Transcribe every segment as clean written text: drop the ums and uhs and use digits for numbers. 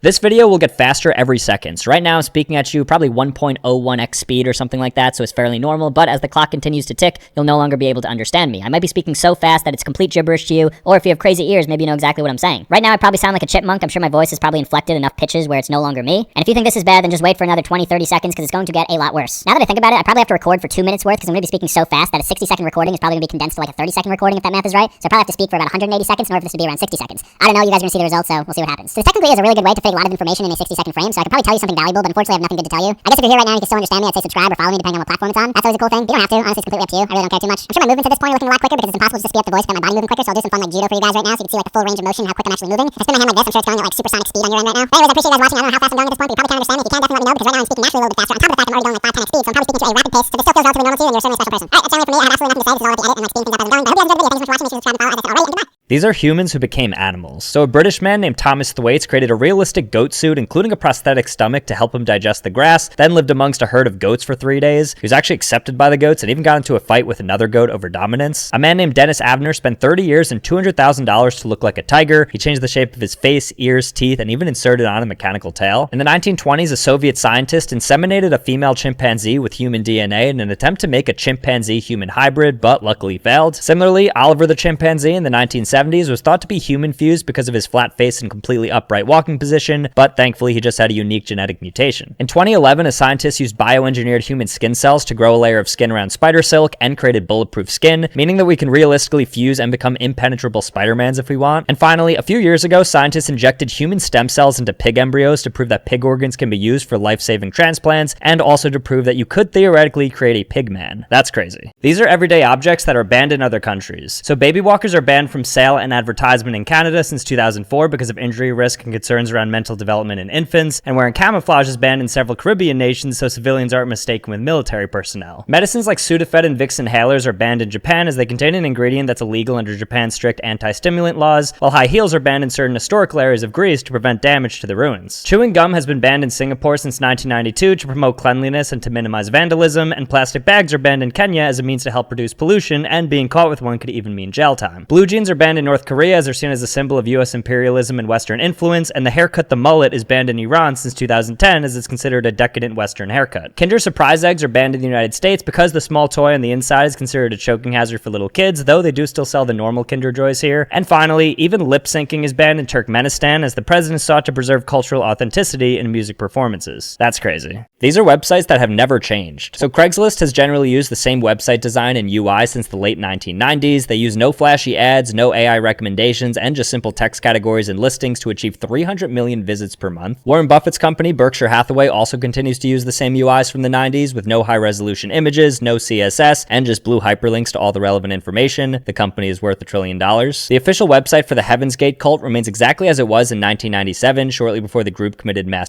This video will get faster every second. So right now I'm speaking at you probably 1.01x speed or something like that, so it's fairly normal, but as the clock continues to tick, you'll no longer be able to understand me. I might be speaking so fast that it's complete gibberish to you, or if you have crazy ears, maybe you know exactly what I'm saying. Right now I probably sound like a chipmunk. I'm sure my voice is probably inflected enough pitches where it's no longer me. And if you think this is bad, then just wait for another 20-30 seconds because it's going to get a lot worse. Now that I think about it, I probably have to record for 2 minutes worth because I'm going to be speaking so fast that a 60-second recording is probably going to be condensed to like a 30-second recording if that math is right. So I probably have to speak for about 180 seconds in order for this to be around 60 seconds. I don't know, you guys are going to see the results, so we'll see what happens. So this technically is a really good way to fit a lot of information in a 60-second frame, so I could probably tell you something valuable, but unfortunately I have nothing good to tell you. I guess if you're here right now and you can still understand me, I'd say subscribe or follow me depending on what platform it's on. That's always a cool thing. You don't have to, honestly, it's completely up to you. I really don't care too much. I'm sure my movements at this point are looking a lot quicker because it's impossible to just speed up the voice without my body moving quicker, so I'll do some fun like judo for you guys right now so you can see like the full range of motion, how quick I'm actually moving. If I spin my hand like this, I'm sure it's going at like supersonic speed on your end right now. But anyways, I appreciate you guys watching. I don't know how fast I'm going at this point, but you probably can't understand me. If you can, definitely let me know because right now I'm speaking naturally a little bit faster. On top of the fact I'm already going like 5-10x speed, so I'm probably speaking at a rapid pace, so this still feels relatively normal to you and you're certainly a special person. Alright, that's only for me. I have absolutely nothing to say. This is all about the edit and like speeding things up as I'm going. But I hope you guys enjoyed the video. Thanks so much for watching. Make sure to subscribe and follow as I said already, and goodbye. These are humans who became animals. So a British man named Thomas Thwaites created a realistic goat suit, including a prosthetic stomach to help him digest the grass, then lived amongst a herd of goats for 3 days. He was actually accepted by the goats and even got into a fight with another goat over dominance. A man named Dennis Avner spent 30 years and $200,000 to look like a tiger. He changed the shape of his face, ears, teeth, and even inserted on a mechanical tail. In the 1920s, a Soviet scientist inseminated a female chimpanzee with human DNA in an attempt to make a chimpanzee-human hybrid, but luckily failed. Similarly, Oliver the chimpanzee in the 1970s was thought to be human-fused because of his flat face and completely upright walking position, but thankfully he just had a unique genetic mutation. In 2011, a scientist used bioengineered human skin cells to grow a layer of skin around spider silk and created bulletproof skin, meaning that we can realistically fuse and become impenetrable Spider-Mans if we want. And finally, a few years ago, scientists injected human stem cells into pig embryos to prove that pig organs can be used for life-saving transplants, and also to prove that you could theoretically create a pig man. That's crazy. These are everyday objects that are banned in other countries. So baby walkers are banned from sale and advertisement in Canada since 2004 because of injury risk and concerns around mental development in infants, and wearing camouflage is banned in several Caribbean nations so civilians aren't mistaken with military personnel. Medicines like Sudafed and Vicks inhalers are banned in Japan as they contain an ingredient that's illegal under Japan's strict anti-stimulant laws, while high heels are banned in certain historical areas of Greece to prevent damage to the ruins. Chewing gum has been banned in Singapore since 1992 to promote cleanliness and to minimize vandalism, and plastic bags are banned in Kenya as a means to help reduce pollution, and being caught with one could even mean jail time. Blue jeans are banned in North Korea as they're seen as a symbol of US imperialism and Western influence, and the haircut the mullet is banned in Iran since 2010 as it's considered a decadent Western haircut. Kinder Surprise eggs are banned in the United States because the small toy on the inside is considered a choking hazard for little kids, though they do still sell the normal Kinder Joys here. And finally, even lip syncing is banned in Turkmenistan as the president sought to preserve cultural authenticity in music performances. That's crazy. These are websites that have never changed. So Craigslist has generally used the same website design and UI since the late 1990s. They use no flashy ads, no AI recommendations, and just simple text categories and listings to achieve 300 million visits per month. Warren Buffett's company, Berkshire Hathaway, also continues to use the same UIs from the 90s with no high-resolution images, no CSS, and just blue hyperlinks to all the relevant information. The company is worth $1 trillion. The official website for the Heaven's Gate cult remains exactly as it was in 1997, shortly before the group committed mass.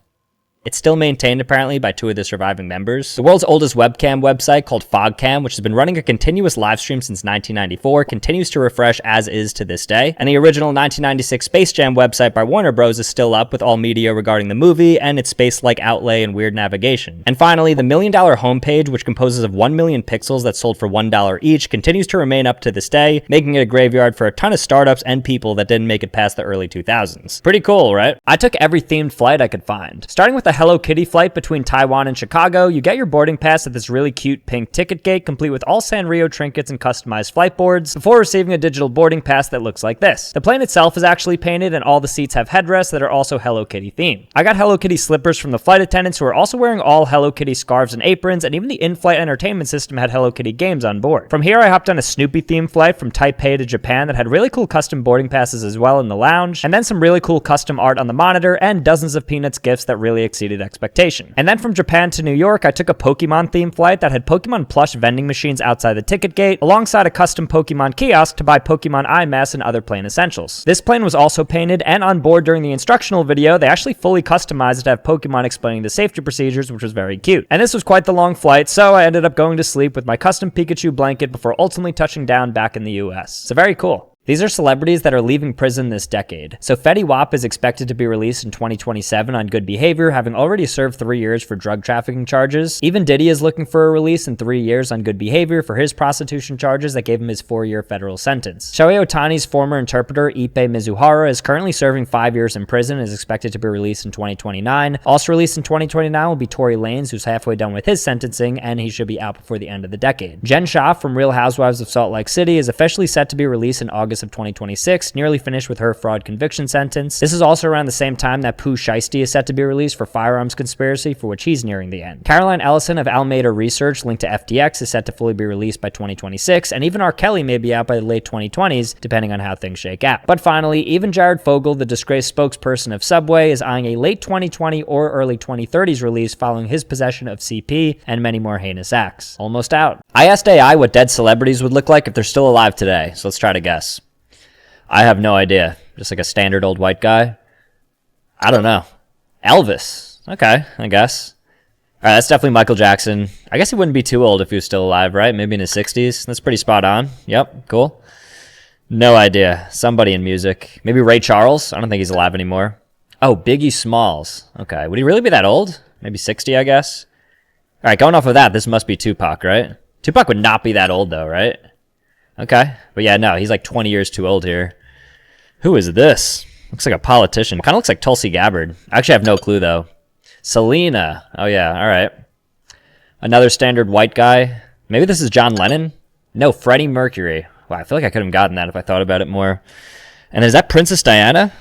It's still maintained, apparently, by 2 of the surviving members. The world's oldest webcam website, called FogCam, which has been running a continuous live stream since 1994, continues to refresh as is to this day. And the original 1996 Space Jam website by Warner Bros. Is still up with all media regarding the movie and its space-like outlay and weird navigation. And finally, the $1 Million homepage, which composes of 1 million pixels that sold for $1 each, continues to remain up to this day, making it a graveyard for a ton of startups and people that didn't make it past the early 2000s. Pretty cool, right? I took every themed flight I could find. Starting with the Hello Kitty flight between Taiwan and Chicago, you get your boarding pass at this really cute pink ticket gate, complete with all Sanrio trinkets and customized flight boards, before receiving a digital boarding pass that looks like this. The plane itself is actually painted, and all the seats have headrests that are also Hello Kitty themed. I got Hello Kitty slippers from the flight attendants who are also wearing all Hello Kitty scarves and aprons, and even the in-flight entertainment system had Hello Kitty games on board. From here, I hopped on a Snoopy themed flight from Taipei to Japan that had really cool custom boarding passes as well in the lounge, and then some really cool custom art on the monitor, and dozens of Peanuts gifts that really exceeded expectations. And then from Japan to New York, I took a Pokemon themed flight that had Pokemon plush vending machines outside the ticket gate, alongside a custom Pokemon kiosk to buy Pokemon eye masks and other plane essentials. This plane was also painted, and on board during the instructional video, they actually fully customized it to have Pokemon explaining the safety procedures, which was very cute. And this was quite the long flight, so I ended up going to sleep with my custom Pikachu blanket before ultimately touching down back in the US. So very cool. These are celebrities that are leaving prison this decade. So Fetty Wap is expected to be released in 2027 on good behavior, having already served 3 years for drug trafficking charges. Even Diddy is looking for a release in 3 years on good behavior for his prostitution charges that gave him his 4-year federal sentence. Shohei Ohtani's former interpreter, Ipe Mizuhara, is currently serving 5 years in prison and is expected to be released in 2029. Also released in 2029 will be Tory Lanez, who's halfway done with his sentencing, and he should be out before the end of the decade. Jen Shah from Real Housewives of Salt Lake City is officially set to be released in August of 2026, nearly finished with her fraud conviction sentence. This is also around the same time that Pooh Shiesty is set to be released for firearms conspiracy, for which he's nearing the end. Caroline Ellison of Alameda Research, linked to FTX, is set to fully be released by 2026, and even R. Kelly may be out by the late 2020s, depending on how things shake out. But finally, even Jared Fogle, the disgraced spokesperson of Subway, is eyeing a late 2020 or early 2030s release following his possession of CP and many more heinous acts. Almost out. I asked AI what dead celebrities would look like if they're still alive today, so let's try to guess. I have no idea. Just like a standard old white guy? I don't know. Elvis. Okay, I guess. All right, that's definitely Michael Jackson. I guess he wouldn't be too old if he was still alive, right? Maybe in his 60s. That's pretty spot on. Yep, cool. No idea. Somebody in music. Maybe Ray Charles? I don't think he's alive anymore. Oh, Biggie Smalls. Okay, would he really be that old? Maybe 60, I guess? All right, going off of that, this must be Tupac, right? Tupac would not be that old, though, right? Okay. But yeah, no, he's like 20 years too old here. Who is this? Looks like a politician. Kind of looks like Tulsi Gabbard. I actually have no clue, though. Selena. Oh, yeah. All right. Another standard white guy. Maybe this is John Lennon? No, Freddie Mercury. Wow, I feel like I could have gotten that if I thought about it more. And is that Princess Diana?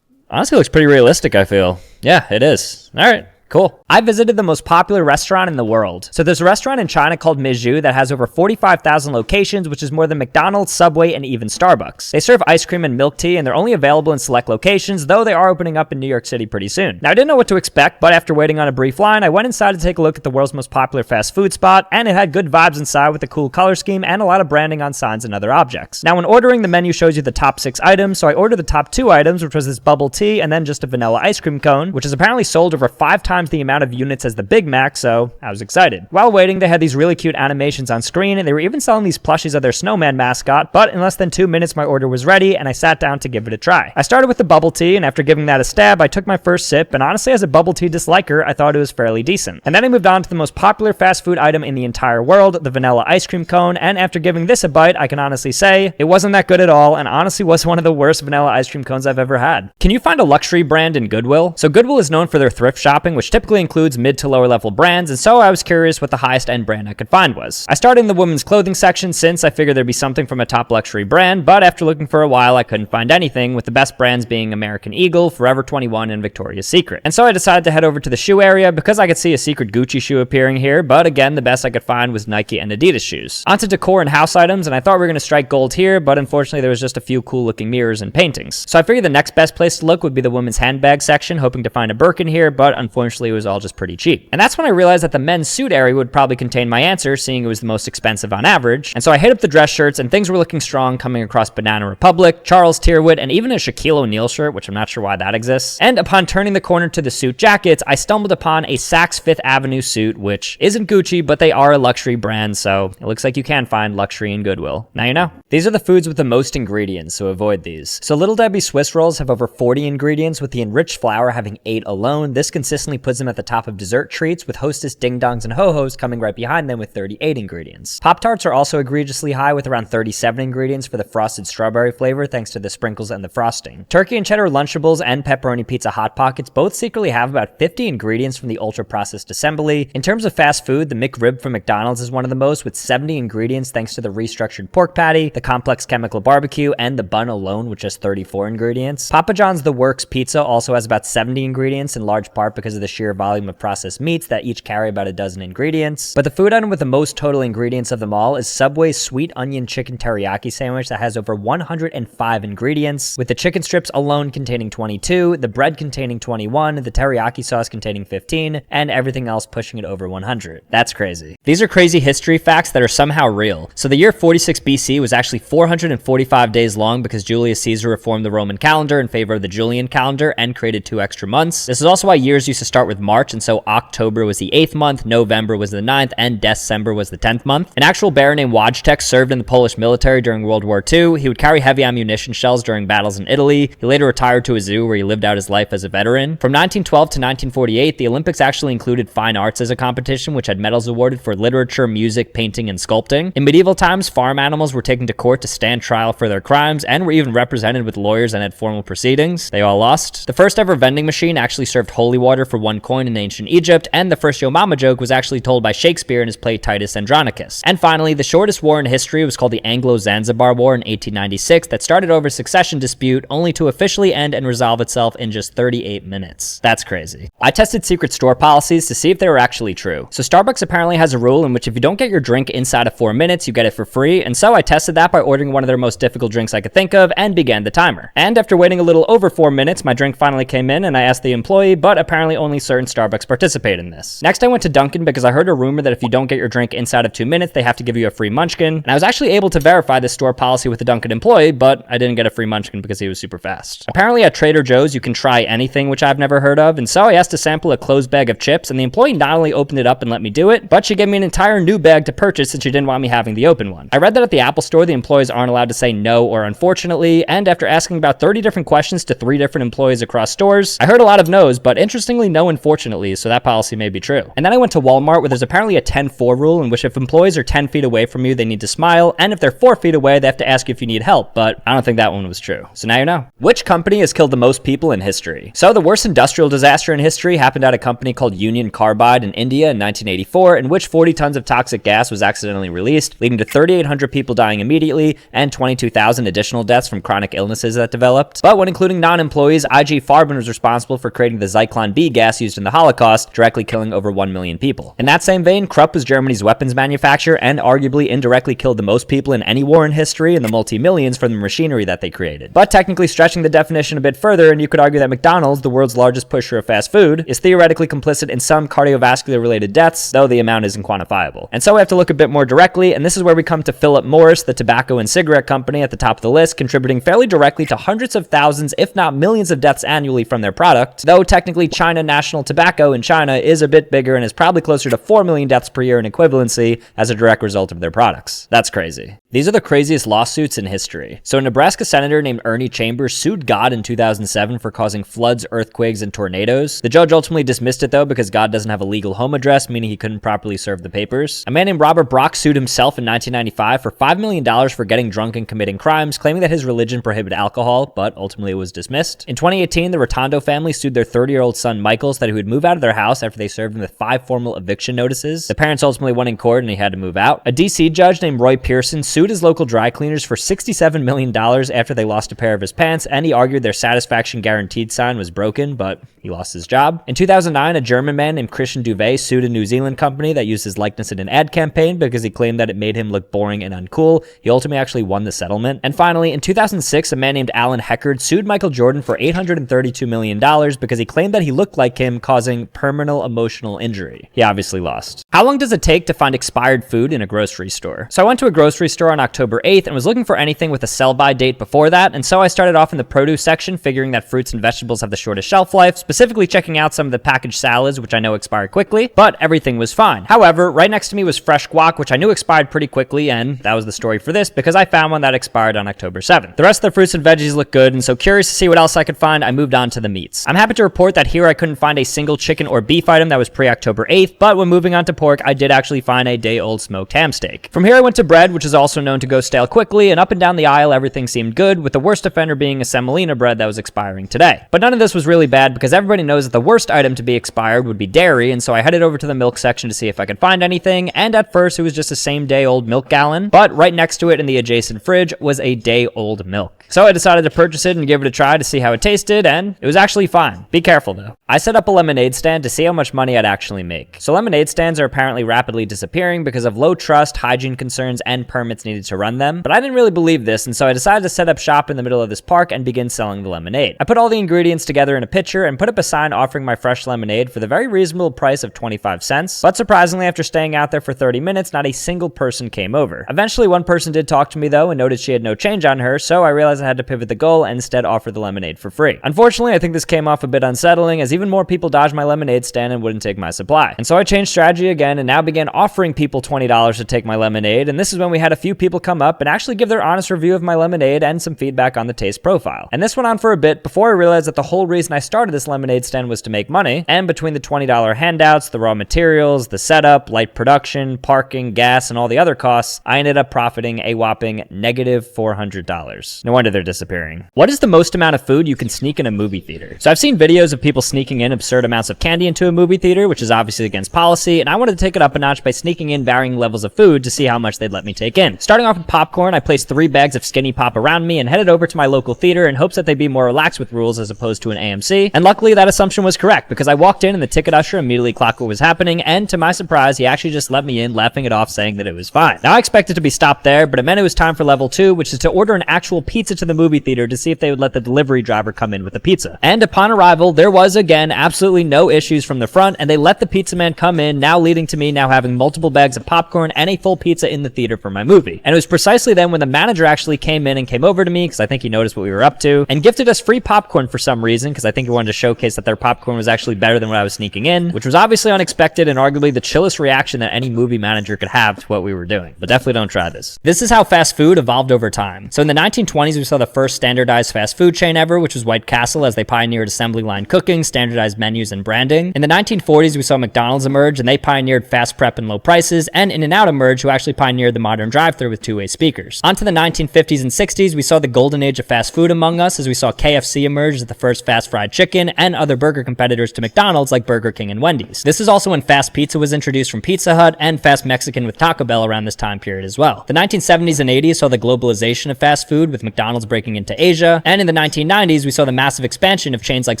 Honestly, looks pretty realistic, I feel. Yeah, it is. All right. Cool. I visited the most popular restaurant in the world. So there's a restaurant in China called Meizhou that has over 45,000 locations, which is more than McDonald's, Subway, and even Starbucks. They serve ice cream and milk tea, and they're only available in select locations, though they are opening up in New York City pretty soon. Now, I didn't know what to expect, but after waiting on a brief line, I went inside to take a look at the world's most popular fast food spot, and it had good vibes inside with a cool color scheme and a lot of branding on signs and other objects. Now, when ordering, the menu shows you the top 6 items, so I ordered the top 2 items, which was this bubble tea and then just a vanilla ice cream cone, which is apparently sold over 5 times the amount of units as the Big Mac, so I was excited. While waiting, they had these really cute animations on screen, and they were even selling these plushies of their snowman mascot, but in less than 2 minutes, my order was ready, and I sat down to give it a try. I started with the bubble tea, and after giving that a stab, I took my first sip, and honestly, as a bubble tea disliker, I thought it was fairly decent. And then I moved on to the most popular fast food item in the entire world, the vanilla ice cream cone, and after giving this a bite, I can honestly say, it wasn't that good at all, and honestly was one of the worst vanilla ice cream cones I've ever had. Can you find a luxury brand in Goodwill? So Goodwill is known for their thrift shopping, which typically includes mid to lower level brands, and so I was curious what the highest end brand I could find was. I started in the women's clothing section since I figured there'd be something from a top luxury brand, but after looking for a while I couldn't find anything, with the best brands being American Eagle, Forever 21, and Victoria's Secret. And so I decided to head over to the shoe area because I could see a secret Gucci shoe appearing here, but again the best I could find was Nike and Adidas shoes. Onto decor and house items, and I thought we were going to strike gold here, but unfortunately there was just a few cool looking mirrors and paintings. So I figured the next best place to look would be the women's handbag section, hoping to find a Birkin here, but unfortunately it was all just pretty cheap. And that's when I realized that the men's suit area would probably contain my answer, seeing it was the most expensive on average. And so I hit up the dress shirts, and things were looking strong, coming across Banana Republic, Charles Tierwood, and even a Shaquille O'Neal shirt, which I'm not sure why that exists. And upon turning the corner to the suit jackets, I stumbled upon a Saks Fifth Avenue suit, which isn't Gucci, but they are a luxury brand, so it looks like you can find luxury in Goodwill. Now you know. These are the foods with the most ingredients, so avoid these. So Little Debbie Swiss rolls have over 40 ingredients, with the enriched flour having 8 alone. This consistently puts them at the top of dessert treats, with Hostess Ding Dongs and Ho-Hos coming right behind them with 38 ingredients. Pop-Tarts are also egregiously high, with around 37 ingredients for the frosted strawberry flavor thanks to the sprinkles and the frosting. Turkey and cheddar Lunchables and pepperoni pizza Hot Pockets both secretly have about 50 ingredients from the ultra-processed assembly. In terms of fast food, the McRib from McDonald's is one of the most, with 70 ingredients thanks to the restructured pork patty, the complex chemical barbecue, and the bun alone with just 34 ingredients. Papa John's The Works pizza also has about 70 ingredients, in large part because of the sheer volume of processed meats that each carry about a dozen ingredients. But the food item with the most total ingredients of them all is Subway's Sweet Onion Chicken Teriyaki Sandwich that has over 105 ingredients, with the chicken strips alone containing 22, the bread containing 21, the teriyaki sauce containing 15, and everything else pushing it over 100. That's crazy. These are crazy history facts that are somehow real. So the year 46 BC was actually 445 days long because Julius Caesar reformed the Roman calendar in favor of the Julian calendar and created 2 extra months. This is also why years used to start start with March, and so October was the 8th month, November was the 9th, and December was the 10th month. An actual bear named Wojtek served in the Polish military during World War II. He would carry heavy ammunition shells during battles in Italy. He later retired to a zoo where he lived out his life as a veteran. From 1912 to 1948, the Olympics actually included fine arts as a competition, which had medals awarded for literature, music, painting, and sculpting. In medieval times, farm animals were taken to court to stand trial for their crimes and were even represented with lawyers and had formal proceedings. They all lost. The first ever vending machine actually served holy water for 1 coin in ancient Egypt, and the first Yo Mama joke was actually told by Shakespeare in his play Titus Andronicus. And finally, the shortest war in history was called the Anglo-Zanzibar War in 1896 that started over a succession dispute only to officially end and resolve itself in just 38 minutes. That's crazy. I tested secret store policies to see if they were actually true. So Starbucks apparently has a rule in which if you don't get your drink inside of 4 minutes, you get it for free, and so I tested that by ordering one of their most difficult drinks I could think of and began the timer. And after waiting a little over 4 minutes, my drink finally came in and I asked the employee, but apparently only certain Starbucks participate in this. Next I went to Dunkin' because I heard a rumor that if you don't get your drink inside of 2 minutes, they have to give you a free munchkin, and I was actually able to verify this store policy with the Dunkin' employee, but I didn't get a free munchkin because he was super fast. Apparently at Trader Joe's you can try anything, which I've never heard of, and so I asked to sample a closed bag of chips, and the employee not only opened it up and let me do it, but she gave me an entire new bag to purchase since she didn't want me having the open one. I read that at the Apple Store, the employees aren't allowed to say no or unfortunately, and after asking about 30 different questions to 3 different employees across stores, I heard a lot of no's, but interestingly no unfortunately, so that policy may be true. And then I went to Walmart where there's apparently a 10-4 rule in which if employees are 10 feet away from you, they need to smile, and if they're 4 feet away, they have to ask you if you need help, but I don't think that one was true. So now you know. Which company has killed the most people in history? So the worst industrial disaster in history happened at a company called Union Carbide in India in 1984, in which 40 tons of toxic gas was accidentally released, leading to 3,800 people dying immediately and 22,000 additional deaths from chronic illnesses that developed. But when including non-employees, IG Farben was responsible for creating the Zyklon B gas used in the Holocaust, directly killing over 1 million people. In that same vein, Krupp was Germany's weapons manufacturer and arguably indirectly killed the most people in any war in history in the multi-millions from the machinery that they created. But technically stretching the definition a bit further, and you could argue that McDonald's, the world's largest pusher of fast food, is theoretically complicit in some cardiovascular related deaths, though the amount isn't quantifiable. And so we have to look a bit more directly, and this is where we come to Philip Morris, the tobacco and cigarette company at the top of the list, contributing fairly directly to hundreds of thousands, if not millions of deaths annually from their product, though technically China National Tobacco in China is a bit bigger and is probably closer to 4 million deaths per year in equivalency as a direct result of their products. That's crazy. These are the craziest lawsuits in history. So a Nebraska senator named Ernie Chambers sued God in 2007 for causing floods, earthquakes, and tornadoes. The judge ultimately dismissed it though because God doesn't have a legal home address, meaning he couldn't properly serve the papers. A man named Robert Brock sued himself in 1995 for $5 million for getting drunk and committing crimes, claiming that his religion prohibited alcohol, but ultimately it was dismissed. In 2018, the Rotondo family sued their 30-year-old son Michael so that he would move out of their house after they served him with 5 formal eviction notices. The parents ultimately won in court and he had to move out. A DC judge named Roy Pearson sued his local dry cleaners for $67 million after they lost a pair of his pants, and he argued their satisfaction guaranteed sign was broken, but he lost his job. In 2009, a German man named Christian Duvet sued a New Zealand company that used his likeness in an ad campaign because he claimed that it made him look boring and uncool. He ultimately actually won the settlement. And finally, in 2006, a man named Alan Heckard sued Michael Jordan for $832 million because he claimed that he looked like him, causing permanent emotional injury. He obviously lost. How long does it take to find expired food in a grocery store? So I went to a grocery store on October 8th and was looking for anything with a sell-by date before that, and so I started off in the produce section, figuring that fruits and vegetables have the shortest shelf life, specifically checking out some of the packaged salads, which I know expire quickly, but everything was fine. However, right next to me was fresh guac, which I knew expired pretty quickly, and that was the story for this because I found one that expired on October 7th. The rest of the fruits and veggies look good, and so curious to see what else I could find, I moved on to the meats. I'm happy to report that here I couldn't find a single chicken or beef item that was pre-October 8th, but when moving on to pork, I did actually find a day-old smoked ham steak. From here I went to bread, which is also known to go stale quickly, and up and down the aisle everything seemed good, with the worst offender being a semolina bread that was expiring today. But none of this was really bad because everybody knows that the worst item to be expired would be dairy, and so I headed over to the milk section to see if I could find anything, and at first it was just a same-day-old milk gallon, but right next to it in the adjacent fridge was a day-old milk. So I decided to purchase it and give it a try to see how it tasted, and it was actually fine. Be careful though. I set up a lemonade stand to see how much money I'd actually make. So lemonade stands are apparently rapidly disappearing because of low trust, hygiene concerns, and permits needed to run them, but I didn't really believe this, and so I decided to set up shop in the middle of this park and begin selling the lemonade. I put all the ingredients together in a pitcher and put up a sign offering my fresh lemonade for the very reasonable price of 25 cents. But surprisingly, after staying out there for 30 minutes, not a single person came over. Eventually, one person did talk to me though and noted she had no change on her, so I realized I had to pivot the goal and instead offer the lemonade for free. Unfortunately, I think this came off a bit unsettling as even more people dodged my lemonade stand and wouldn't take my supply. And so I changed strategy again and now began offering people $20 to take my lemonade, and this is when we had a few people come up and actually give their honest review of my lemonade and some feedback on the taste profile. And this went on for a bit before I realized that the whole reason I started this lemonade stand was to make money, and between the $20 handouts, the raw materials, the setup, light production, parking, gas, and all the other costs, I ended up profiting a whopping negative $400. No wonder they're disappearing. What is the most amount of food you can sneak in a movie theater? So I've seen videos of people sneaking in absurd amounts of candy into a movie theater, which is obviously against policy, and I wanted to take it up a notch by sneaking in varying levels of food to see how much they'd let me take in. Starting off with popcorn, I placed 3 bags of Skinny Pop around me and headed over to my local theater in hopes that they'd be more relaxed with rules as opposed to an AMC, and luckily that assumption was correct because I walked in and the ticket usher immediately clocked what was happening, and to my surprise, he actually just let me in, laughing it off, saying that it was fine. Now I expected to be stopped there, but it meant it was time for level 2, which is to order an actual pizza to the movie theater to see if they would let the delivery driver come in with the pizza. And upon arrival, there was again absolutely no issues from the front, and they let the pizza man come in, now leading to me now having multiple bags of popcorn and a full pizza in the theater for my movie. And it was precisely then when the manager actually came in and came over to me, because I think he noticed what we were up to, and gifted us free popcorn for some reason, because I think he wanted to showcase that their popcorn was actually better than what I was sneaking in, which was obviously unexpected and arguably the chillest reaction that any movie manager could have to what we were doing. But definitely don't try this. This is how fast food evolved over time. So in the 1920s, we saw the first standardized fast food chain ever, which was White Castle, as they pioneered assembly line cooking, standardized menus, and branding. In the 1940s, we saw McDonald's emerge, and they pioneered fast prep and low prices, and In-N-Out emerge, who actually pioneered the modern drive-thru with two-way speakers. Onto the 1950s and 60s, we saw the golden age of fast food among us, as we saw KFC emerge as the first fast fried chicken, and other burger competitors to McDonald's like Burger King and Wendy's. This is also when fast pizza was introduced from Pizza Hut, and fast Mexican with Taco Bell around this time period as well. The 1970s and 80s saw the globalization of fast food, with McDonald's breaking into Asia, and in the 1990s, we saw the massive expansion of chains like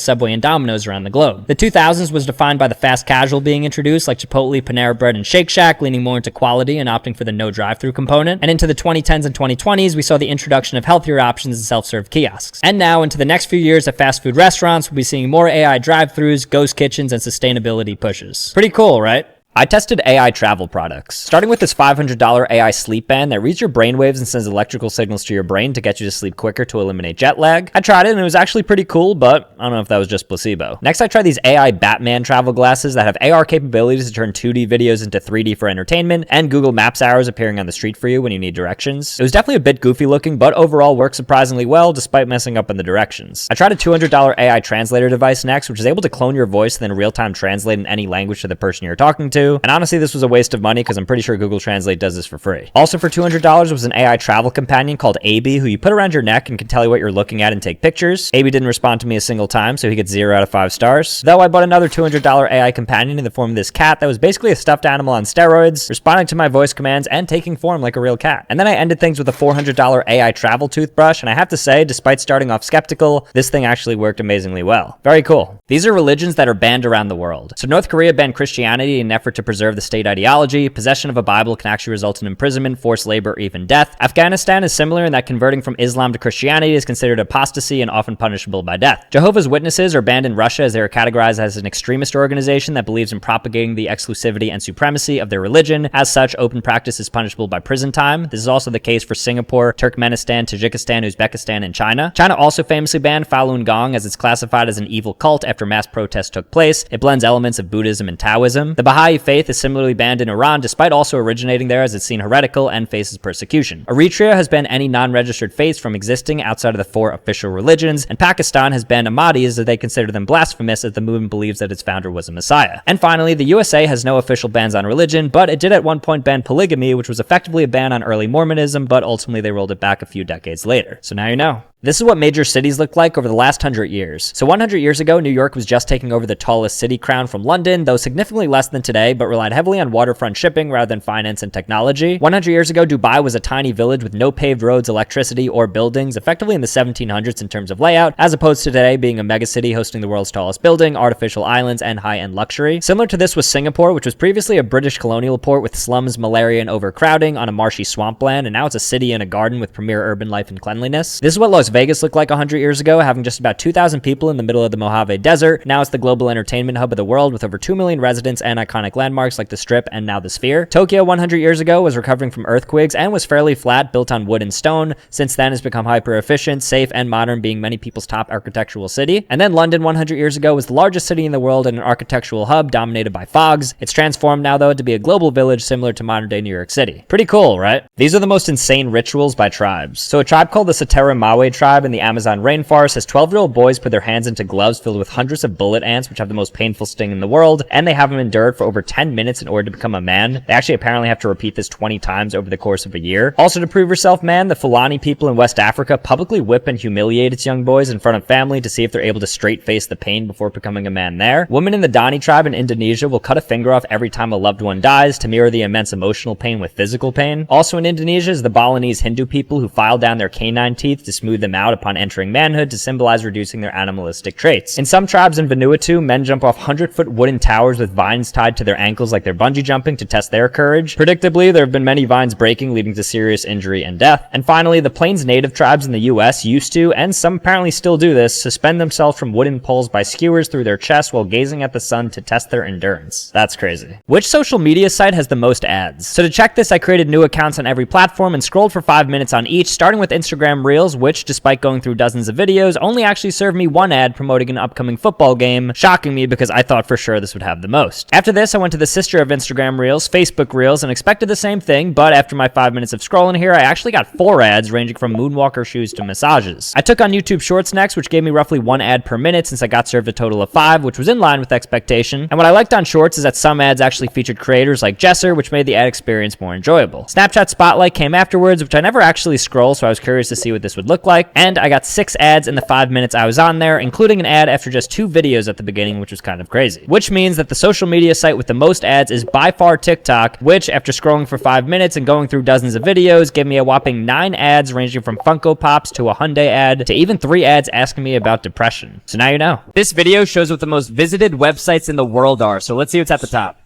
Subway and Domino's around the globe. The 2000s was defined by the fast casual being introduced, like Chipotle, Panera Bread, and Shake Shack, leaning more into quality and opting for the no drive-thru component. And into the 2010s and 2020s, we saw the introduction of healthier options and self-serve kiosks. And now, into the next few years of fast food restaurants, we'll be seeing more AI drive-thrus, ghost kitchens, and sustainability pushes. Pretty cool, right? I tested AI travel products, starting with this $500 AI sleep band that reads your brainwaves and sends electrical signals to your brain to get you to sleep quicker to eliminate jet lag. I tried it and it was actually pretty cool, but I don't know if that was just placebo. Next, I tried these AI Batman travel glasses that have AR capabilities to turn 2D videos into 3D for entertainment, and Google Maps arrows appearing on the street for you when you need directions. It was definitely a bit goofy looking, but overall worked surprisingly well despite messing up in the directions. I tried a $200 AI translator device next, which is able to clone your voice and then real-time translate in any language to the person you're talking to. And honestly, this was a waste of money because I'm pretty sure Google Translate does this for free. Also for $200 was an AI travel companion called AB, who you put around your neck and can tell you what you're looking at and take pictures. AB didn't respond to me a single time, so he gets 0 out of 5 stars. Though I bought another $200 AI companion in the form of this cat that was basically a stuffed animal on steroids, responding to my voice commands and taking form like a real cat. And then I ended things with a $400 AI travel toothbrush, and I have to say, despite starting off skeptical, this thing actually worked amazingly well. Very cool. These are religions that are banned around the world. So North Korea banned Christianity in an effort to preserve the state ideology. Possession of a Bible can actually result in imprisonment, forced labor, or even death. Afghanistan is similar in that converting from Islam to Christianity is considered apostasy and often punishable by death. Jehovah's Witnesses are banned in Russia as they are categorized as an extremist organization that believes in propagating the exclusivity and supremacy of their religion. As such, open practice is punishable by prison time. This is also the case for Singapore, Turkmenistan, Tajikistan, Uzbekistan, and China. China also famously banned Falun Gong as it's classified as an evil cult after mass protests took place. It blends elements of Buddhism and Taoism. The Baha'i faith is similarly banned in Iran, despite also originating there as it's seen heretical and faces persecution. Eritrea has banned any non-registered faiths from existing outside of the 4 official religions, and Pakistan has banned Ahmadis as they consider them blasphemous as the movement believes that its founder was a messiah. And finally, the USA has no official bans on religion, but it did at one point ban polygamy, which was effectively a ban on early Mormonism, but ultimately they rolled it back a few decades later. So now you know. This is what major cities looked like over the last 100 years. So 100 years ago, New York was just taking over the tallest city crown from London, though significantly less than today, but relied heavily on waterfront shipping rather than finance and technology. 100 years ago, Dubai was a tiny village with no paved roads, electricity, or buildings, effectively in the 1700s in terms of layout, as opposed to today being a megacity hosting the world's tallest building, artificial islands, and high-end luxury. Similar to this was Singapore, which was previously a British colonial port with slums, malaria, and overcrowding on a marshy swampland, and now it's a city and a garden with premier urban life and cleanliness. This is what Las Vegas look like 100 years ago, having just about 2,000 people in the middle of the Mojave Desert. Now it's the global entertainment hub of the world with over 2 million residents and iconic landmarks like the Strip and now the Sphere. Tokyo 100 years ago was recovering from earthquakes and was fairly flat, built on wood and stone. Since then, it's become hyper efficient, safe, and modern, being many people's top architectural city. And then London 100 years ago was the largest city in the world and an architectural hub dominated by fogs. It's transformed now, though, to be a global village similar to modern-day New York City. Pretty cool, right? These are the most insane rituals by tribes. So a tribe called the Satera Mawe tribe in the Amazon rainforest has 12-year-old boys put their hands into gloves filled with hundreds of bullet ants, which have the most painful sting in the world, and they have them endured for over 10 minutes in order to become a man. They actually apparently have to repeat this 20 times over the course of a year. Also, to prove yourself, man, the Fulani people in West Africa publicly whip and humiliate its young boys in front of family to see if they're able to straight face the pain before becoming a man there. Women in the Dani tribe in Indonesia will cut a finger off every time a loved one dies to mirror the immense emotional pain with physical pain. Also in Indonesia is the Balinese Hindu people who file down their canine teeth to smooth them out upon entering manhood to symbolize reducing their animalistic traits. In some tribes in Vanuatu, men jump off 100-foot wooden towers with vines tied to their ankles like they're bungee jumping to test their courage. Predictably, there have been many vines breaking, leading to serious injury and death. And finally, the Plains native tribes in the US used to, and some apparently still do this, suspend themselves from wooden poles by skewers through their chests while gazing at the sun to test their endurance. That's crazy. Which social media site has the most ads? So to check this, I created new accounts on every platform and scrolled for 5 minutes on each, starting with Instagram Reels, which, despite going through dozens of videos, only actually served me one ad promoting an upcoming football game, shocking me because I thought for sure this would have the most. After this, I went to the sister of Instagram Reels, Facebook Reels, and expected the same thing, but after my 5 minutes of scrolling here, I actually got 4 ads ranging from moonwalker shoes to massages. I took on YouTube Shorts next, which gave me roughly 1 ad per minute since I got served a total of 5, which was in line with expectation. And what I liked on Shorts is that some ads actually featured creators like Jesser, which made the ad experience more enjoyable. Snapchat Spotlight came afterwards, which I never actually scrolled, so I was curious to see what this would look like. And I got 6 ads in the 5 minutes I was on there, including an ad after just 2 videos at the beginning, which was kind of crazy. Which means that the social media site with the most ads is by far TikTok, which after scrolling for 5 minutes and going through dozens of videos, gave me a whopping 9 ads ranging from Funko Pops to a Hyundai ad to even 3 ads asking me about depression. So now you know. This video shows what the most visited websites in the world are, so let's see what's at the top.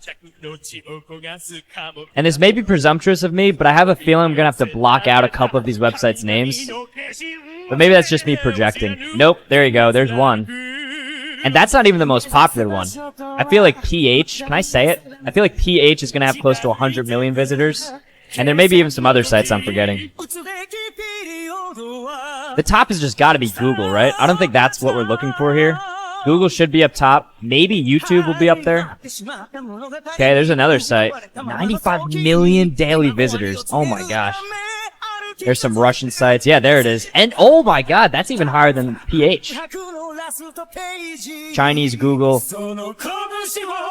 And this may be presumptuous of me, but I have a feeling I'm gonna have to block out a couple of these websites' names. But maybe that's just me projecting. Nope, there you go, there's one. And that's not even the most popular one. I feel like PH, can I say it? I feel like PH is gonna have close to 100 million visitors. And there may be even some other sites I'm forgetting. The top has just gotta be Google, right? I don't think that's what we're looking for here. Google should be up top. Maybe YouTube will be up there. Okay, there's another site. 95 million daily visitors. Oh my gosh. There's some Russian sites. Yeah, there it is. And oh my god, that's even higher than PH. Chinese Google.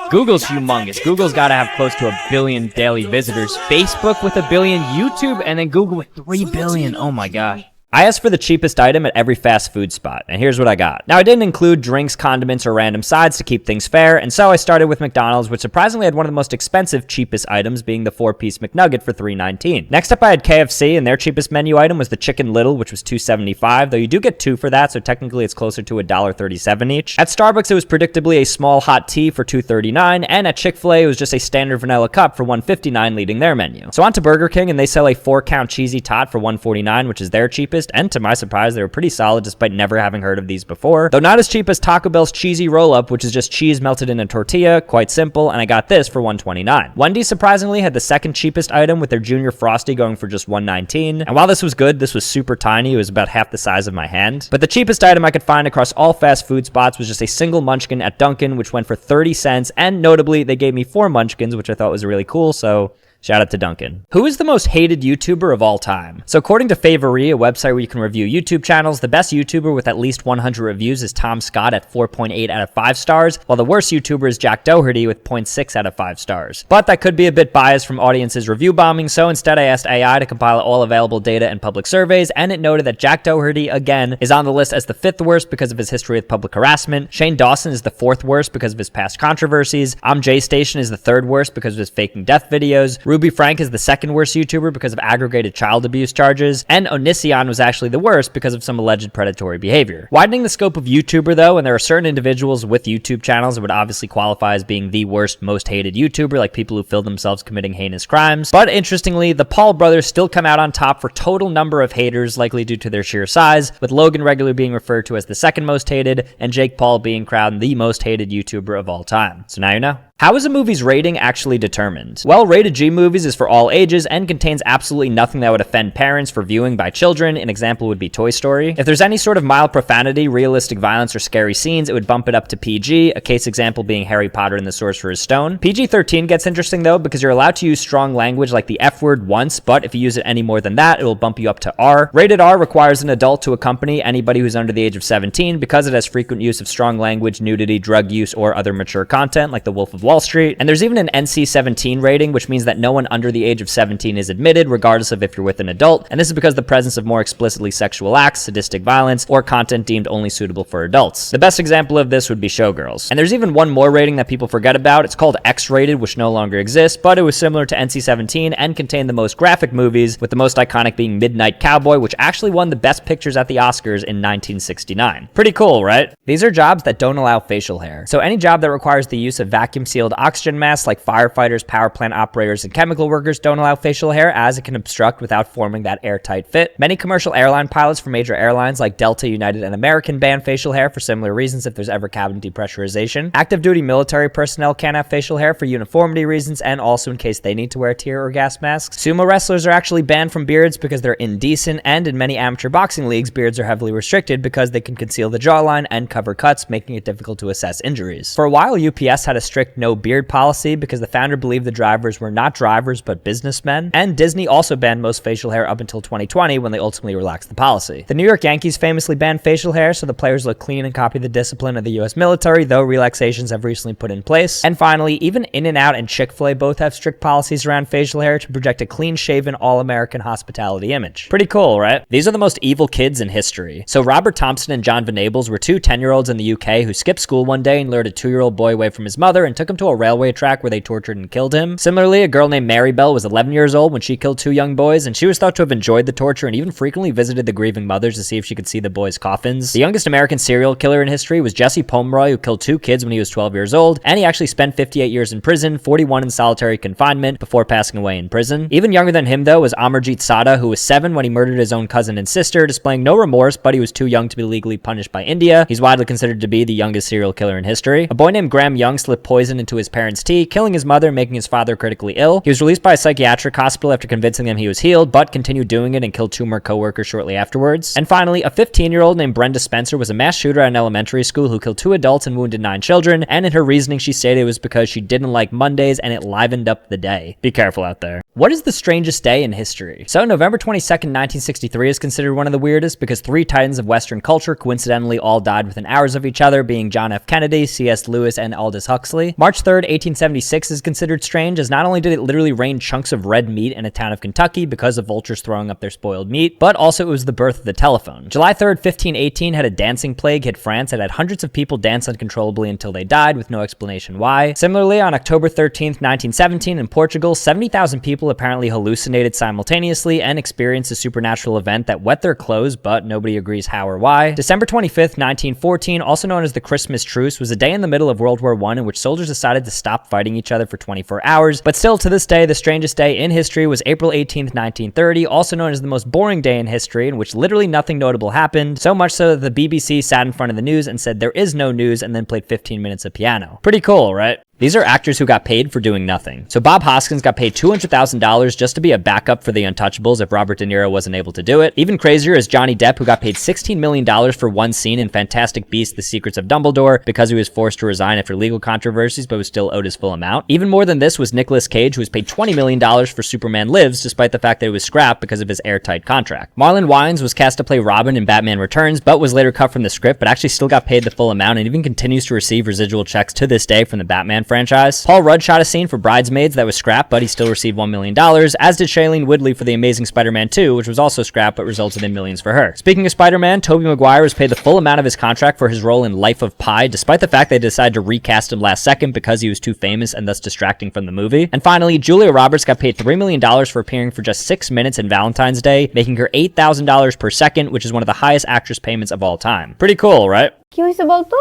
Google's humongous. Google's got to have close to 1 billion daily visitors. Facebook with 1 billion. YouTube, and then Google with 3 billion. Oh my gosh. I asked for the cheapest item at every fast food spot, and here's what I got. Now, I didn't include drinks, condiments, or random sides to keep things fair, and so I started with McDonald's, which surprisingly had one of the most expensive, cheapest items, being the 4-piece McNugget for $3.19. Next up, I had KFC, and their cheapest menu item was the Chicken Little, which was $2.75, though you do get 2 for that, so technically it's closer to $1.37 each. At Starbucks, it was predictably a small hot tea for $2.39, and at Chick-fil-A, it was just a standard vanilla cup for $1.59, leading their menu. So on to Burger King, and they sell a 4-count cheesy tot for $1.49, which is their cheapest, and to my surprise, they were pretty solid despite never having heard of these before. Though not as cheap as Taco Bell's cheesy roll-up, which is just cheese melted in a tortilla, quite simple, and I got this for $1.29. Wendy's surprisingly had the second cheapest item with their Junior Frosty going for just $1.19. And while this was good, this was super tiny. It was about half the size of my hand. But the cheapest item I could find across all fast food spots was just a single munchkin at Dunkin', which went for 30 cents, and notably, they gave me 4 munchkins, which I thought was really cool, so shout out to Duncan. Who is the most hated YouTuber of all time? So according to Favoree, a website where you can review YouTube channels, the best YouTuber with at least 100 reviews is Tom Scott at 4.8 out of 5 stars, while the worst YouTuber is Jack Doherty with 0.6 out of 5 stars. But that could be a bit biased from audiences review bombing, so instead I asked AI to compile all available data and public surveys, and it noted that Jack Doherty, again, is on the list as the 5th worst because of his history with public harassment. Shane Dawson is the 4th worst because of his past controversies. Jay Station is the 3rd worst because of his faking death videos. Ruby Frank is the second worst YouTuber because of aggregated child abuse charges, and Onision was actually the worst because of some alleged predatory behavior. Widening the scope of YouTuber though, and there are certain individuals with YouTube channels that would obviously qualify as being the worst, most hated YouTuber, like people who film themselves committing heinous crimes. But interestingly, the Paul brothers still come out on top for total number of haters, likely due to their sheer size, with Logan regularly being referred to as the second most hated, and Jake Paul being crowned the most hated YouTuber of all time. So now you know. How is a movie's rating actually determined? Well, Rated G Movies is for all ages and contains absolutely nothing that would offend parents for viewing by children. An example would be Toy Story. If there's any sort of mild profanity, realistic violence, or scary scenes, it would bump it up to PG, a case example being Harry Potter and the Sorcerer's Stone. PG-13 gets interesting though because you're allowed to use strong language like the F word once, but if you use it any more than that, it will bump you up to R. Rated R requires an adult to accompany anybody who's under the age of 17 because it has frequent use of strong language, nudity, drug use, or other mature content like The Wolf of Wall Street. And there's even an NC-17 rating, which means that no one under the age of 17 is admitted, regardless of if you're with an adult. And this is because the presence of more explicitly sexual acts, sadistic violence, or content deemed only suitable for adults. The best example of this would be Showgirls. And there's even one more rating that people forget about. It's called X-rated, which no longer exists, but it was similar to NC-17 and contained the most graphic movies, with the most iconic being Midnight Cowboy, which actually won the Best Pictures at the Oscars in 1969. Pretty cool, right? These are jobs that don't allow facial hair. So any job that requires the use of vacuum-sealed oxygen masks like firefighters, power plant operators, and chemical workers don't allow facial hair as it can obstruct without forming that airtight fit. Many commercial airline pilots for major airlines like Delta, United, and American ban facial hair for similar reasons if there's ever cabin depressurization. Active duty military personnel can't have facial hair for uniformity reasons and also in case they need to wear tear or gas masks. Sumo wrestlers are actually banned from beards because they're indecent, and in many amateur boxing leagues, beards are heavily restricted because they can conceal the jawline and cover cuts, making it difficult to assess injuries. For a while, UPS had a strict no beard policy because the founder believed the drivers were not drivers but businessmen, and Disney also banned most facial hair up until 2020 when they ultimately relaxed the policy. The New York Yankees famously banned facial hair so the players look clean and copy the discipline of the US military, though relaxations have recently put in place. And finally, even In-N-Out and Chick-fil-A both have strict policies around facial hair to project a clean-shaven, all-American hospitality image. Pretty cool, right? These are the most evil kids in history. So Robert Thompson and John Venables were two 10-year-olds in the UK who skipped school one day and lured a 2-year-old boy away from his mother and took him to a railway track where they tortured and killed him. Similarly, a girl named Mary Bell was 11 years old when she killed 2 young boys, and she was thought to have enjoyed the torture and even frequently visited the grieving mothers to see if she could see the boys' coffins. The youngest American serial killer in history was Jesse Pomeroy, who killed 2 kids when he was 12 years old, and he actually spent 58 years in prison, 41 in solitary confinement, before passing away in prison. Even younger than him, though, was Amarjit Sada, who was 7 when he murdered his own cousin and sister, displaying no remorse, but he was too young to be legally punished by India. He's widely considered to be the youngest serial killer in history. A boy named Graham Young slipped poison into his parents' tea, killing his mother, making his father critically ill. He was released by a psychiatric hospital after convincing them he was healed, but continued doing it and killed 2 more co-workers shortly afterwards. And finally, a 15-year-old named Brenda Spencer was a mass shooter at an elementary school who killed 2 adults and wounded 9 children, and in her reasoning she stated it was because she didn't like Mondays and it livened up the day. Be careful out there. What is the strangest day in history? So November 22nd, 1963 is considered one of the weirdest because 3 titans of Western culture coincidentally all died within hours of each other, being John F. Kennedy, C.S. Lewis, and Aldous Huxley. March 3rd, 1876 is considered strange as not only did it literally rain chunks of red meat in a town of Kentucky because of vultures throwing up their spoiled meat, but also it was the birth of the telephone. July 3rd, 1518 had a dancing plague hit France and had hundreds of people dance uncontrollably until they died with no explanation why. Similarly, on October 13th, 1917 in Portugal, 70,000 people apparently hallucinated simultaneously and experienced a supernatural event that wet their clothes, but nobody agrees how or why. December 25th, 1914, also known as the Christmas Truce, was a day in the middle of World War I in which soldiers decided to stop fighting each other for 24 hours, but still to this day, the strangest day in history was April 18th, 1930, also known as the most boring day in history, in which literally nothing notable happened, so much so that the BBC sat in front of the news and said there is no news and then played 15 minutes of piano. Pretty cool, right? These are actors who got paid for doing nothing. So Bob Hoskins got paid $200,000 just to be a backup for the Untouchables if Robert De Niro wasn't able to do it. Even crazier is Johnny Depp, who got paid $16 million for one scene in Fantastic Beasts: The Secrets of Dumbledore because he was forced to resign after legal controversies but was still owed his full amount. Even more than this was Nicolas Cage, who was paid $20 million for Superman Lives despite the fact that it was scrapped because of his airtight contract. Marlon Wayans was cast to play Robin in Batman Returns but was later cut from the script, but actually still got paid the full amount and even continues to receive residual checks to this day from the Batman Spider-Man franchise. Paul Rudd shot a scene for Bridesmaids that was scrapped, but he still received $1 million, as did Shailene Woodley for The Amazing Spider-Man 2, which was also scrapped but resulted in millions for her. Speaking of Spider-Man, Tobey Maguire was paid the full amount of his contract for his role in Life of Pi, despite the fact they decided to recast him last second because he was too famous and thus distracting from the movie. And finally, Julia Roberts got paid $3 million for appearing for just 6 minutes in Valentine's Day, making her $8,000 per second, which is one of the highest actress payments of all time. Pretty cool, right? কি হইছে বলতো?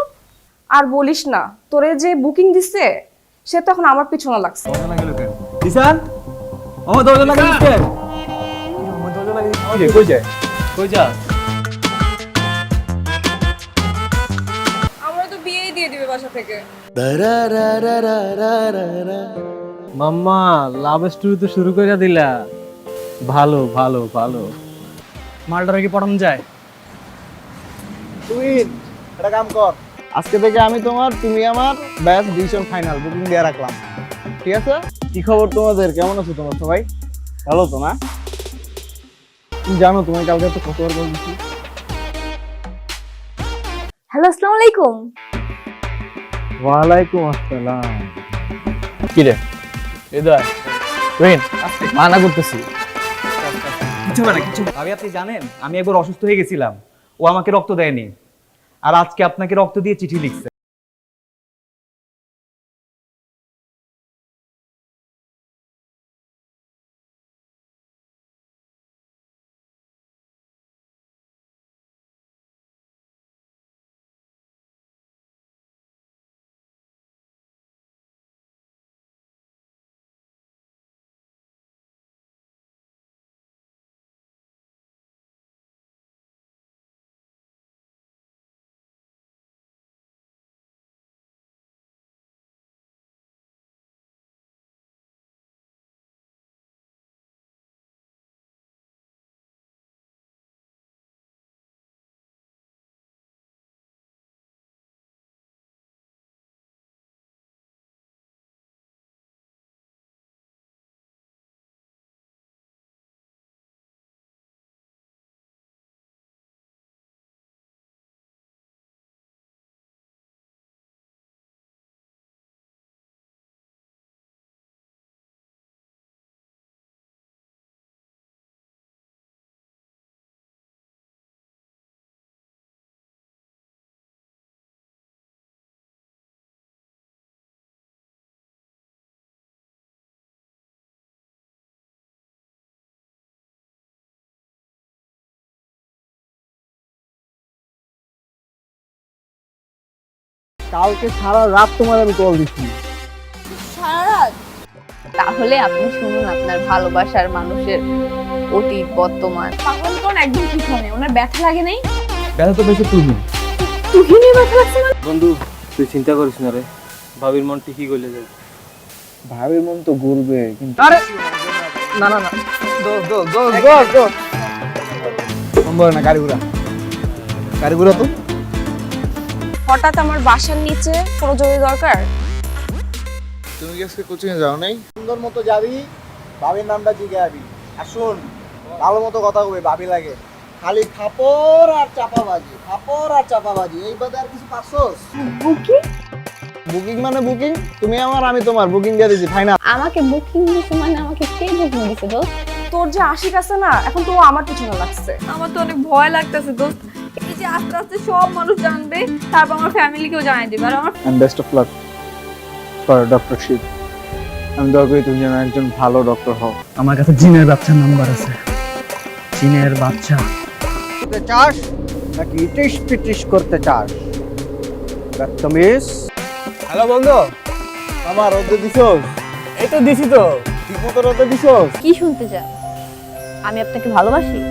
আর বলিস না, তোরে যে booking দিছে সে তো এখন আমার পিছনে লাগছে। দিশান ও দরজা লাগা দিছে ও দরজা লাগা দিছে কই যায় কই যা আমরা তো বিয়েই দিয়ে দিবে বাসা থেকে। মাম্মা লাভ স্টোরি তো শুরু করে দিলা ভালো ভালো ভালো মালটারে কি পড়ানো যায় তুই একটা কাম কর, আজকে থেকে আমি তোমার, তুমি আমার, ব্যাস ডিসিশন ফাইনাল, বুকিং দিয়ে রাখলাম, ঠিক আছে? কি খবর তোমাদের, কেমন আছো তোমার সবাই? ভালো তো না? তুমি জানো তোমায় কালকে তো কতবার বলছি। হ্যালো, আসসালামু আলাইকুম। ওয়ালাইকুম আসসালাম। কি রে হৃদয় তুই মানা করতেছি কিছু না কিছু ভাবি আপনি জানেন আমি একবার অসুস্থ হয়ে গেছিলাম ও আমাকে রক্ত দেয়নি আর আজকে আপনাকে রক্ত দিয়ে চিঠি লিখছে কালকে সারা রাত তোমার আমি কল দিচ্ছি। সারা রাত? তাহলে আপনি শুনুন আপনার ভালোবাসার মানুষের অতীত বর্তমান। পাগল কোন একদম ঠিক হয় না, ওনার ব্যথা লাগে নাই? ব্যথা তো বেশি তুমি তুহিনে ব্যথা লাগছে মানে? বন্ধু তুই চিন্তা করিস না রে ভাবির মন ঠিকই গলে যাবে ভাবির মন তো ঘুরবে কিন্তু আরে না না না সম্ভব না, গাড়ি ঘুরা তো। হঠাৎ আমার বাসার নিচে কোনো জরুরি দরকার? তুমি কি আজকে কোচিং এ যাও নাই? সুন্দর মতো যাবি, ভাবির নামটা জিজ্ঞাসি। আর শোন, ভালো মতো কথা কবে, ভাবি লাগে খালি থাপড় আর চাপাবাজি, এই বাদে আর কিছু পারছস? বুকিং মানে বুকিং, তুমি আমার আমি তোমার, বুকিং দিয়ে দিছি ফাইনাল। আমাকে বুকিং দিছে মানে আমাকে কে বুকিং দিছে দোস্ত? তোর যে আশিক আছে না, এখন তো ও আমার পিছনে লাগছে। আমার তো অনেক ভয় লাগতেছে দোস্ত, এই যে আস্তে আস্তে সব মানুষ জানবে, তারপর আমার ফ্যামিলিকেও জানাই দিবে। আর আমার and best of luck for ডক্টরশিপ। আমি দোয়া করি তুমি যেন একজন ভালো ডক্টর হও। আমার কাছে জিনের বাচ্চার নাম্বার আছে জিনের বাচ্চা করতে চাস নাকি ইটিস পিটিস করতে চাস? হ্যালো বন্ধু, আমার রোদে দিছস? এই তো দিছি তো ঠিক মতো রোদে দিছস? কি শুনতে চান? আমি আপনাকে ভালোবাসি?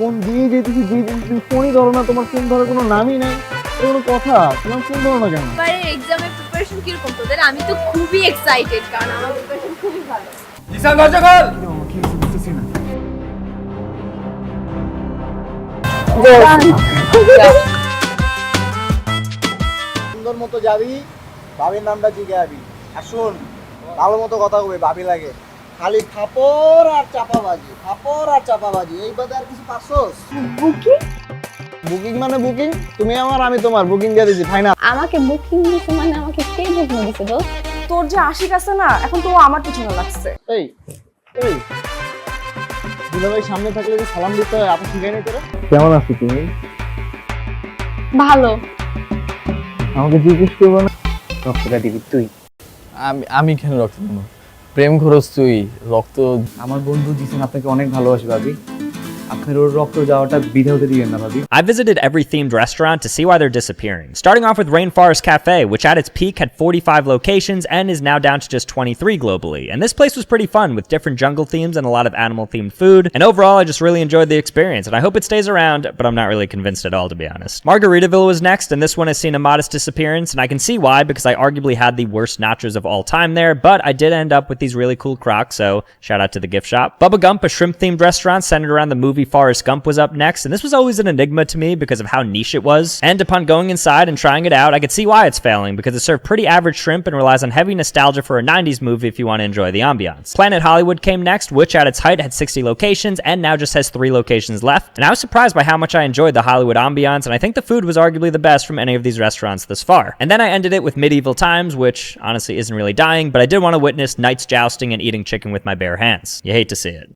ফোন দিয়ে যেতেছি তুমি ফোনই ধরো না, তোমার ফোন ধরার কোনো নামই নাই, কোনো কথা, তোমার ফোন ধরো না কেন? এবারে এক্সামের প্রিপারেশন কিরকম তোদের? আমি তো খুবই এক্সাইটেড, কারণ আমার প্রিপারেশন খুবই ভালো। কি বুঝতেছি না। সুন্দর মতো যাবি, ভাবির নামটা জিজ্ঞাবি। আর শোন, ভালো মতো কথা কবে, ভাবি লাগে। খালি থাপড় আর চাপাবাজি, থাপড় আর চাপাবাজি, এই বাদে আর কিছু পারছোস? বুকিং? বুকিং মানে বুকিং, তুমি আমার আমি তোমার, বুকিং দিয়ে দিছি, ফাইনাল। আমাকে বুকিং দিছে মানে আমাকে কে বুকিং দিছে দোস্ত? তোর যে আশিক আছে না, এখন তো আমার পিছনে লাগছে। এই এই দুলাভাই সামনে থাকলে যে সালাম দিতে হয়, আপনি শিখাই নাই তোরা? কেমন আছো তুমি? ভালো। আমাকে জিজ্ঞেস করবো না, রক্তটা দিবি তুই। আমি কেন রক্ত দেবো? প্রেম খরচ তুই, রক্ত। আমার বন্ধু জিসান আপনাকে অনেক ভালোবাসে ভাবি, আপনার ওর রক্ত যাওয়াটা বিধে হতে দিবেন না ভাবি। I visited every themed restaurant to see why they're disappearing. Starting off with Rainforest Cafe, which at its peak had 45 locations and is now down to just 23 globally. And this place was pretty fun with different jungle themes and a lot of animal themed food. And overall, I just really enjoyed the experience, and I hope it stays around, but I'm not really convinced at all, to be honest. Margaritaville was next, and this one has seen a modest disappearance, and I can see why, because I arguably had the worst nachos of all time there, but I did end up with these really cool Crocs, so shout out to the gift shop. Bubba Gump, a shrimp themed restaurant centered around the movie Forrest Gump, was up next, and this was always an enigma to me because of how niche it was. And upon going inside and trying it out, I could see why it's failing, because it served pretty average shrimp and relies on heavy nostalgia for a 90s movie if you want to enjoy the ambiance. Planet Hollywood came next, which at its height had 60 locations and now just has 3 locations left. And I was surprised by how much I enjoyed the Hollywood ambiance, and I think the food was arguably the best from any of these restaurants thus far. And then I ended it with Medieval Times, which honestly isn't really dying, but I did want to witness knights jousting and eating chicken with my bare hands. You hate to see it.